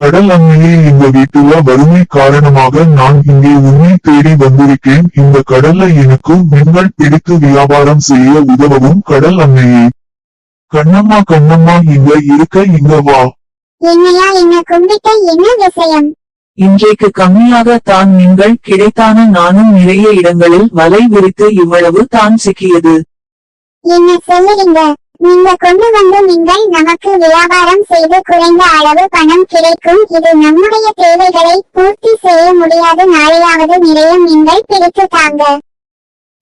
கடல் அன்னையே, இந்த வீட்டுல வறுமை காரணமாக நான் இங்கே உன்னை தேடி வந்திருக்கேன். இந்த கடல்ல எனக்கு மீன்கள் பிடித்து வியாபாரம் செய்ய உதவவும் கடல் அன்னையே. கண்ணம்மா கண்ணம்மா, இங்க இருக்க, இங்க வா. என்னையா என்ன கும்பிட்ட, என்ன விஷயம்? இன்றைக்கு கம்மியாக தான் மீன்கள் கிடைத்தான. நானும் நிறைய இடங்களில் வலை விரித்து இவ்வளவு தான் சிக்கியது. என்ன சொல்லுறீங்க? நீங்க கொண்டு வந்த மீன்கள் நமக்கு வியாபாரம் செய்து குறைந்த அளவு பணம் கிடைக்கும். இது நம்முடைய தேவைகளை பூர்த்தி செய்ய முடியாது. நாளையாவது நிறைய மீன்கள் பிடித்து தாங்க.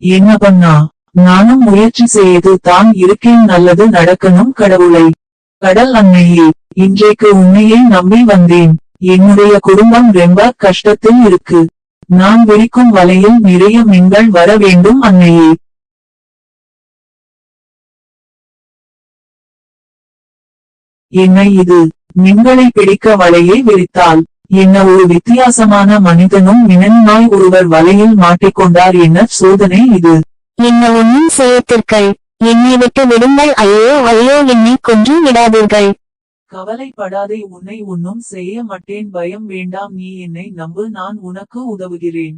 என்ன பண்ணா? நானும் முயற்சி செய்து தான் இருக்கேன். நல்லது நடக்கணும் கடவுளை. கடல் அன்னையே, இன்றைக்கு உன்னையே நம்பி வந்தேன். என்னுடைய குடும்பம் ரொம்ப கஷ்டத்தில் இருக்கு. நான் விரிக்கும் வலையில் நிறைய மீன்கள் வர வேண்டும் அன்னையே. என்ன இது? மீன்களை பிடிக்க வலையை விரித்தால் என்ன? ஒரு வித்தியாசமான மனிதனும் மினனுமாய் ஒருவர் வலையில் மாட்டிக்கொண்டார். என்ன சோதனை இது? என்ன ஒன்னும் செய்யத்திற்கள், என்னை விட்டு விடுங்கள். ஐயோ ஐயோ, என்னை கொன்று விடாதீர்கள். கவலைப்படாதே, உன்னை ஒன்னும் செய்ய மாட்டேன். பயம் வேண்டாம், நீ என்னை நம்பு, நான் உனக்கு உதவுகிறேன்.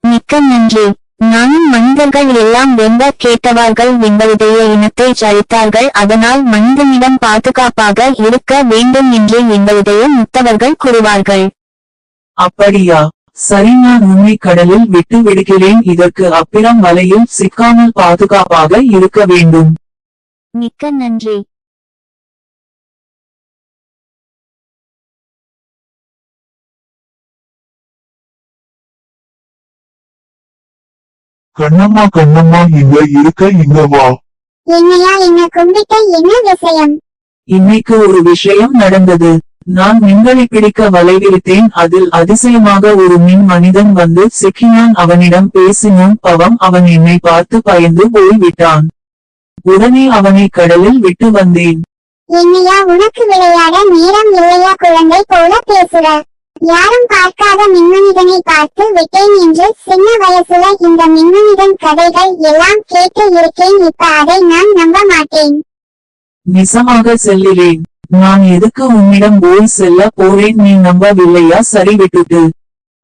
மிக்க நன்றி. நானும் மனிதர்கள் எல்லாம் ரொம்ப கேட்டவார்கள். எங்களுடைய இனத்தை அழித்தார்கள். அதனால் மனிதனிடம் பாதுகாப்பாக இருக்க வேண்டும் என்று எங்களுடைய முத்தவர்கள் கூறுவார்கள். அப்படியா? சரி, நான் உன்னை கடலில் விட்டு விடுகிறேன். இதற்கு அப்புறம் வலையில் சிக்காமல் பாதுகாப்பாக இருக்க வேண்டும். மிக்க நன்றி. கண்ணம்மா கண்ணம்மா, இங்க இருக்க, இங்க வா. என்னையா என்ன கும்பிட்ட, என்ன விஷயம்? இன்னைக்கு ஒரு விஷயம் நடந்தது. நான் மீன்களை பிடிக்க வலை விரித்தேன். அதில் அதிசயமாக ஒரு மீன் மனிதன் வந்து சிக்கினான். அவனிடம் பேசினோம். பாவம், அவன் என்னை பார்த்து பயந்து போய்விட்டான். உடனே அவனை கடலில் விட்டு வந்தேன். என்னையா உனக்கு விளையாட நேரம் இல்லையா? குழந்தை போல பேசுற. யாரும் பார்க்காத மின்மனிதனை பார்த்து விட்டேன் என்று சின்ன வயசுல இந்த மின்மனிதன் கதைகள் எல்லாம் கேட்டு இருக்கேன். இப்ப அதை நான் நம்ப மாட்டேன். நிசமாக செல்கிறேன். நான் எதுக்கு உன்னிடம் போய் செல்ல போறேன்? நீ நம்பவில்லையா? சரி, விட்டுட்டு.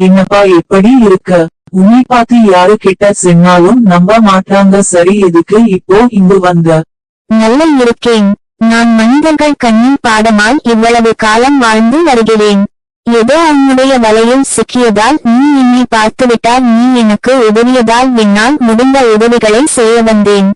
என்னப்பா எப்படி இருக்க? உன்னை பார்த்து யாரு கிட்ட சென்னாலும் நம்ப மாட்டாங்க. சரி, எதுக்கு இப்போ இங்கு வந்த? நல்ல இருக்கேன். நான் மனிதர்கள் கண்ணின் பாடமால் இவ்வளவு காலம் வாழ்ந்து வருகிறேன். ஏதோ உன்னுடைய வலையில் சிக்கியதால் நீ என்னை பார்த்துவிட்டால், நீ எனக்கு உதவியதால் என்னால் முடிந்த உதவிகளை செய்ய வந்தேன்.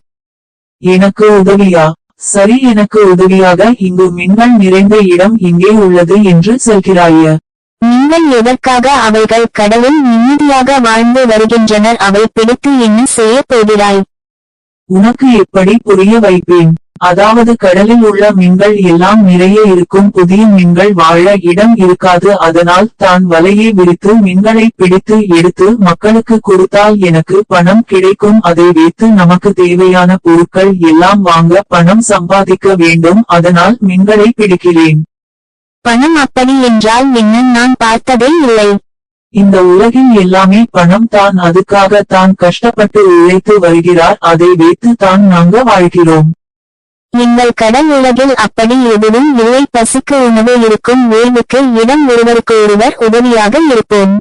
எனக்கு உதவியா? சரி, எனக்கு உதவியாக இங்கு மின்னல் நிறைந்த இடம் இங்கே உள்ளது என்று சொல்கிறாய. நீங்கள் எதற்காக? அவைகள் கடலில் நிம்மதியாக வாழ்ந்து வருகின்றனர். அவை பிடித்து என்ன செய்ய போகிறாய்? உனக்கு எப்படி புரிய வைப்பேன்? அதாவது கடலில் உள்ள மீன்கள் எல்லாம் நிறைய இருக்கும். புதிய மீன்கள் வாழ இடம் இருக்காது. அதனால் தான் வலையை விரித்து மீன்களை பிடித்து எடுத்து மக்களுக்கு கொடுத்தால் எனக்கு பணம் கிடைக்கும். அதை வைத்து நமக்கு தேவையான பொருட்கள் எல்லாம் வாங்க பணம் சம்பாதிக்க வேண்டும். அதனால் மீன்களை பிடிக்கிறேன். பணம் அப்படி என்றால் என்ன? நான் பார்த்ததே இல்லை. இந்த உலகில் எல்லாமே பணம் தான். அதுக்காக தான் கஷ்டப்பட்டு உழைத்து வருகிறார். அதை வைத்து தான் நாங்க வாழ்கிறோம். எங்கள் கடல் உலகில் அப்படி எதுவும் இல்லை. பசிக்கு உணவு இருக்கும், வேள்விக்கு இடம், ஒருவருக்கு ஒருவர் உதவியாக இருப்போம்.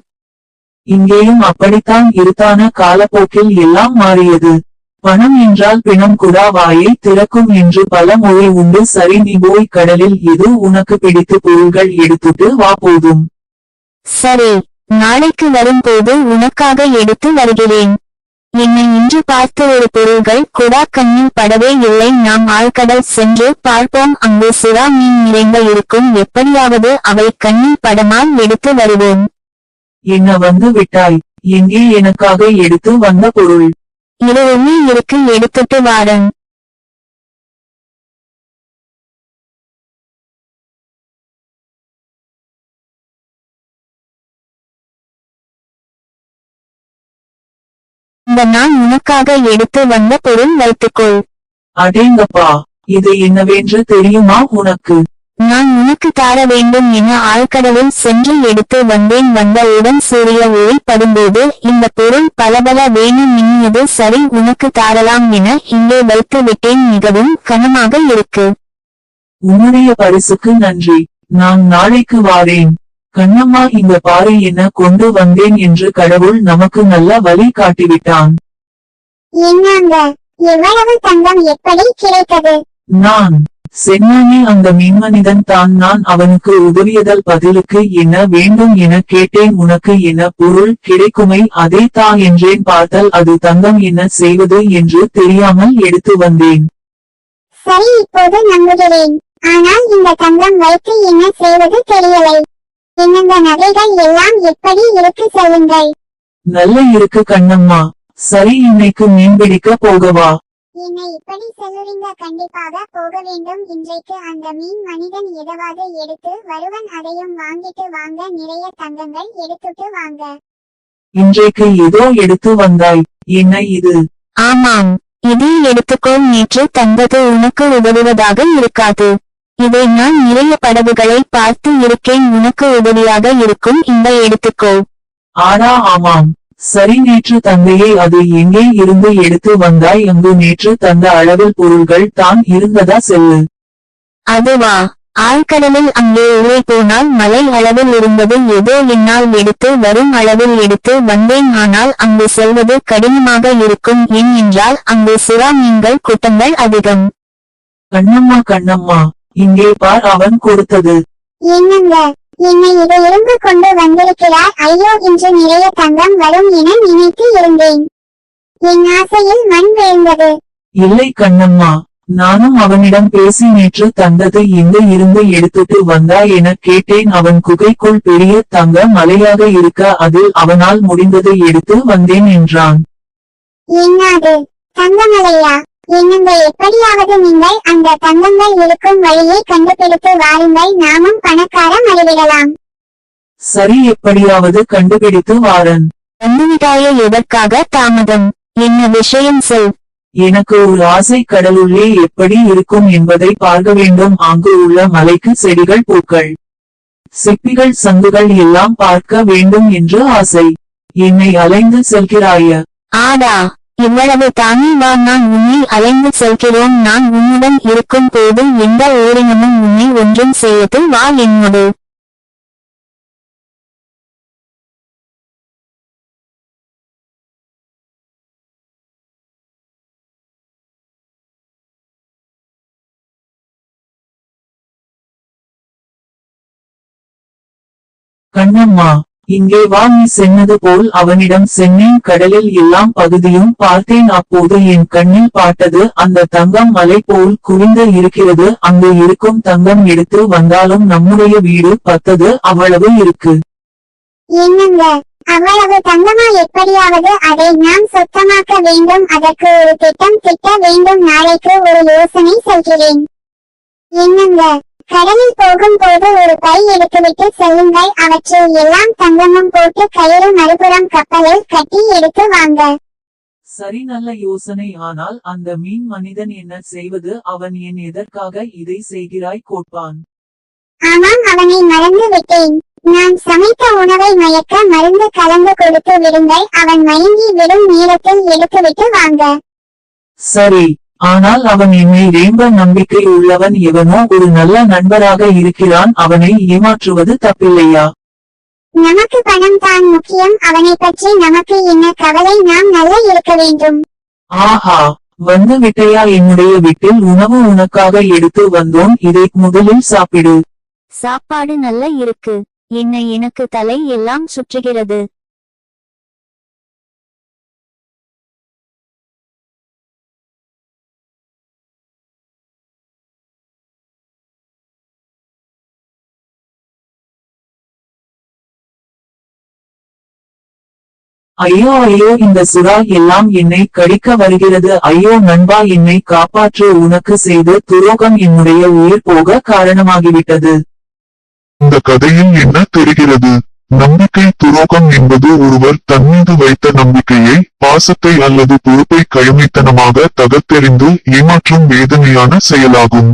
இங்கேயும் அப்படித்தான் இருத்தான. காலப்போக்கில் எல்லாம் மாறியது. பணம் என்றால் பிணம் கூட வாயை திறக்கும் என்று பல மொழி உண்டு. சரி, நீ போய் கடலில் எது உனக்கு பிடித்து பொருள்கள் எடுத்துட்டு வா, போதும். சரி, நாளைக்கு வரும்போது உனக்காக எடுத்து வருகிறேன். என்னை இன்று பார்த்து ஒரு பொருள்கள் கூட கண்ணில் படவே இல்லை. நாம் ஆழ்கடல் சென்று பார்ப்போம். அங்கு சுறா மீன் நிறைந்த இருக்கும். எப்படியாவது அவை கண்ணில் படமால் எடுத்து வருவோம். என்ன வந்து விட்டாய்? எங்கே எனக்காக எடுத்து வந்த பொருள்? இது ஒண்ணு இருக்கு, எடுத்துட்டு வாரன். இந்த நான் உனக்காக எடுத்து வந்த பொருள் வைத்துக்கொள். அடேங்கப்பா, இது என்னவென்று தெரியுமா உனக்கு? நான் உனக்கு தார வேண்டும் என ஆழ்கடலில் சென்று எடுத்து வந்தேன். வந்தவுடன் சூரிய ஒளி படும்போது இந்த பொருள் பலபல வேணு மின்னியது. சரி, உனக்கு தாரலாம் என இங்கே வைத்து விட்டேன். மிகவும் கனமாக இருக்கு. உன்னுடைய பரிசுக்கு நன்றி. நான் நாளைக்கு வாரேன். கண்ணம்மா இங்க பாரு என்ன கொண்டு வந்தேன் என்று கடவுள் நமக்கு நல்ல வழி காட்டிவிட்டான். என்னங்க, எவ்வளவு தங்கம் எப்படி கிடைத்தது? நான் சென்னானே அந்த மின்மனிதன் தான். நான் அவனுக்கு உதவியதல் பதிலுக்கு என்ன வேண்டும் என கேட்டேன். உனக்கு என்ன பொருள் கிடைக்குமை அதை தா என்றேன். பார்த்தல் அது தங்கம். என்ன செய்வது என்று தெரியாமல் எடுத்து வந்தேன். சரி, இப்போது நம்புகிறேன். ஆனால் இந்த தங்கம் வைத்து என்ன செய்வது தெரியலை. என்னங்க, நகைகள் எல்லாம் எப்படி இருக்கு சொல்லுங்கள். நல்ல இருக்கு கண்ணம்மா. சரி, இன்னைக்கு மீன் பிடிக்க போகவா? என்னை இப்படி சொல்லுறீங்க? கண்டிப்பாக போக வேண்டும். இன்றைக்கு அந்த மீன் மனிதன் எதவாது எடுத்து வருவன். அதையும் வாங்கிட்டு வாங்க. நிறைய தங்கங்கள் எடுத்துட்டு வாங்க. இன்றைக்கு ஏதோ எடுத்து வந்தாய். என்ன இது? ஆமாம், இதை எடுத்துக்கோ. நேற்று தந்தது உனக்கு உதவுவதாக இருக்காது. இதை நான் நிறைய படகுகளை பார்த்து இருக்கேன். உனக்கு உதவியாக இருக்கும். இந்த எடுத்துக்கோ. ஆடா, ஆமாம். சரி, நேற்று தந்தையே அது எங்கே இருந்து எடுத்து வந்தாய்? அங்கு நேற்று தந்த அளவில் பொருள்கள் தான் இருந்ததா? செல்லு. அதுவா? ஆழ்கடலில் அங்கே உள்ளே போனால் மலை அளவில் இருந்தது ஏதோ என்னால் எடுத்து வரும் அளவில் எடுத்து வந்தேன். ஆனால் அங்கு செல்வது கடினமாக இருக்கும். ஏன் என்றால் அங்கு சுறா மீன்கள் கூட்டங்கள் அதிகம். கண்ணம்மா கண்ணம்மா, இங்கே பார் அவன் கொடுத்தது. என்னங்க, என்னை இது இரும்பு கொண்டு வந்திருக்கிறார். ஐயோ, இன்று நிறைய தங்கம் வரும் என நினைத்து இருந்தேன். என் ஆசையில் மண் வீழ்ந்தது. இல்லை கண்ணம்மா, நானும் அவனிடம் பேசி நேற்று தந்தது எங்க இருந்து எடுத்துட்டு வந்தாய் என கேட்டேன். அவன் குகைக்குள் பெரிய தங்க மலையாக இருக்க அதில் அவனால் முடிந்தது எடுத்து வந்தேன் என்றான். என்னது, தங்கமலையா? என்னங்க, எப்படியாவது நீங்கள் அந்த தங்கங்கள் இருக்கும் வழியை கண்டுபிடித்து வாருங்கள். நாமும் பணக்கார மறிவிடலாம். சரி, எப்படியாவது கண்டுபிடித்து வாரன். வந்துவிட்டாயே, எதற்காக தாமதம்? என்ன விஷயம் சொல். எனக்கு ஒரு ஆசை. கடலுள்ளே எப்படி இருக்கும் என்பதை பார்க்க வேண்டும். அங்கு உள்ள மலைக்கு செடிகள் பூக்கள் சிப்பிகள் சங்குகள் எல்லாம் பார்க்க வேண்டும் என்று ஆசை. என்னை அலைந்து செல்கிறாய? ஆடா, இவ்வளவு தானே? வா, நான் உன்னை அலைந்து செல்கிறோம். நான் உன்னுடன் இருக்கும் போது எந்த ஓரினமும் உன்னை ஒன்றும் செய்யது. வா என்னோடு. கண்ணம்மா, இங்கே வா. நீ சென்னது போல் அவனிடம் சென்னேன். கடலில் எல்லாம் பகுதியும் பார்த்தேன். அப்போது என் கண்ணில் பாட்டது அந்த தங்கம் மலை போல் குவிந்து இருக்கிறது. அங்கு இருக்கும் தங்கம் எடுத்து வந்தாலும் நம்முடைய வீடு பத்தது. அவ்வளவு இருக்கு. என்னங்க, அவ்வளவு தங்கமா? எப்படியாவது அதை நாம் சுத்தமாக்க வேண்டும். அதற்கு ஒரு திட்டம் திட்ட வேண்டும். நாளைக்கு ஒரு யோசனை சொல்கிறேன். என்னங்க, கடலில் போகும் போது ஒரு பை எடுத்துவிட்டு செல்லுங்கள். அவற்றில் எல்லாம் தங்கமும் போட்டு கயிறு மறுபுறம் கப்பலில் கட்டி எடுத்து வாங்க. சரி, நல்ல யோசனை. ஆனால் அந்த மீன் மனிதன் என்ன செய்வது? அவன் ஏன் எதற்காக இதை செய்கிறாய் கோட்பான்? ஆமாம், அவனை மறந்து விட்டேன். நான் சமைத்த உணவை மயக்க மருந்து கலந்து கொடுத்து விடுங்கள். அவன் மயங்கி விடும் நேரத்தில் எடுத்துவிட்டு வாங்க. சரி, ஆனால் அவன் என்னை ரொம்ப நம்பிக்கை உள்ளவன். எவனோ ஒரு நல்ல நண்பராக இருக்கிறான். அவனை ஏமாற்றுவது தப்பில்லையா? நமக்கு பணம் தான் முக்கியம். அவனை பற்றி நமக்கு என்ன கவலை? நாம் நல்லா இருக்க வேண்டும். ஆஹா, வந்து விட்டையா? என்னுடைய வீட்டில் உணவு உனக்காக எடுத்து வந்தோம். இதை முதலில் சாப்பிடு. சாப்பாடு நல்ல இருக்கு. எனக்கு தலை எல்லாம் சுற்றுகிறது. ஐயோ ஐயோ, இந்த சுறா எல்லாம் என்னை கடிக்க வருகிறது. ஐயோ நண்பா, என்னை காப்பாற்று. உனக்கு செய்த துரோகம் என்னுடைய உயிர் போக காரணமாகிவிட்டது. இந்த கதையில் என்ன தெரிகிறது? நம்பிக்கை துரோகம் என்பது ஒருவர் தன்மீது வைத்த நம்பிக்கையை, பாசத்தை அல்லது பொறுப்பை கயமைத்தனமாக தகர்த்தெறிந்து ஏமாற்றும் வேதனையான செயலாகும்.